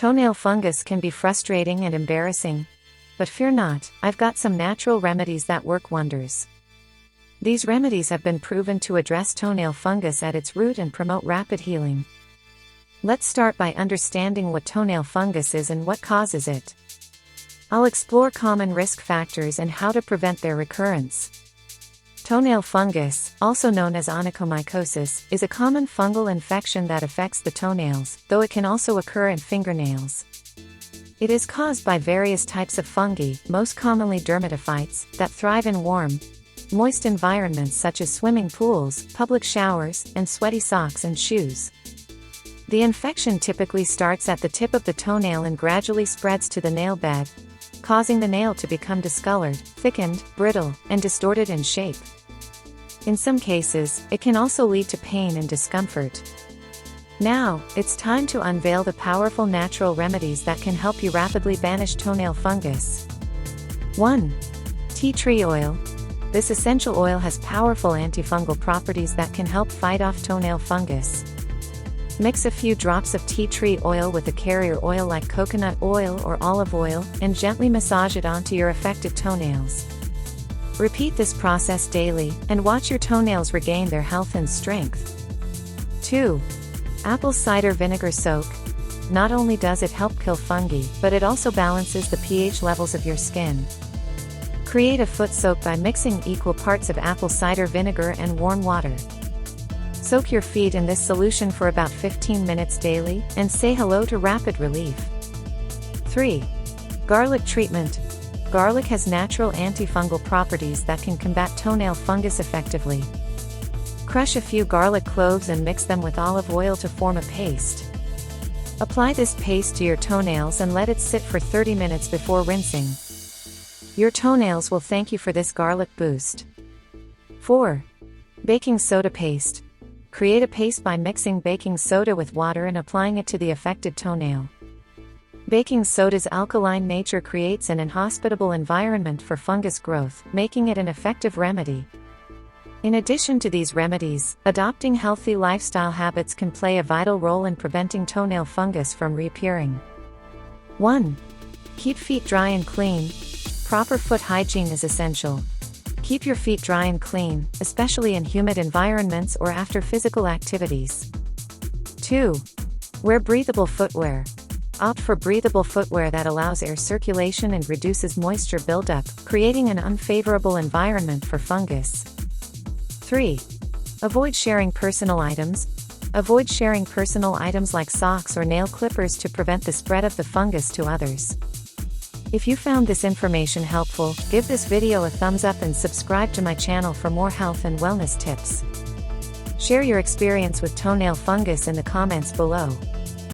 Toenail fungus can be frustrating and embarrassing. But fear not, I've got some natural remedies that work wonders. These remedies have been proven to address toenail fungus at its root and promote rapid healing. Let's start by understanding what toenail fungus is and what causes it. I'll explore common risk factors and how to prevent their recurrence. Toenail fungus, also known as onychomycosis, is a common fungal infection that affects the toenails, though it can also occur in fingernails. It is caused by various types of fungi, most commonly dermatophytes, that thrive in warm, moist environments such as swimming pools, public showers, and sweaty socks and shoes. The infection typically starts at the tip of the toenail and gradually spreads to the nail bed, causing the nail to become discolored, thickened, brittle, and distorted in shape. In some cases, it can also lead to pain and discomfort. Now, it's time to unveil the powerful natural remedies that can help you rapidly banish toenail fungus. 1. Tea tree oil. This essential oil has powerful antifungal properties that can help fight off toenail fungus. Mix a few drops of tea tree oil with a carrier oil like coconut oil or olive oil, and gently massage it onto your affected toenails. Repeat this process daily, and watch your toenails regain their health and strength. 2. Apple cider vinegar soak. Not only does it help kill fungi, but it also balances the pH levels of your skin. Create a foot soak by mixing equal parts of apple cider vinegar and warm water. Soak your feet in this solution for about 15 minutes daily, and say hello to rapid relief. 3. Garlic treatment. Garlic has natural antifungal properties that can combat toenail fungus effectively. Crush a few garlic cloves and mix them with olive oil to form a paste. Apply this paste to your toenails and let it sit for 30 minutes before rinsing. Your toenails will thank you for this garlic boost. 4. Baking soda paste. Create a paste by mixing baking soda with water and applying it to the affected toenail. Baking soda's alkaline nature creates an inhospitable environment for fungus growth, making it an effective remedy. In addition to these remedies, adopting healthy lifestyle habits can play a vital role in preventing toenail fungus from reappearing. 1. Keep feet dry and clean. Proper foot hygiene is essential. Keep your feet dry and clean, especially in humid environments or after physical activities. 2. Wear breathable footwear. Opt for breathable footwear that allows air circulation and reduces moisture buildup, creating an unfavorable environment for fungus. 3. Avoid sharing personal items. Avoid sharing personal items like socks or nail clippers to prevent the spread of the fungus to others. If you found this information helpful, give this video a thumbs up and subscribe to my channel for more health and wellness tips. Share your experience with toenail fungus in the comments below.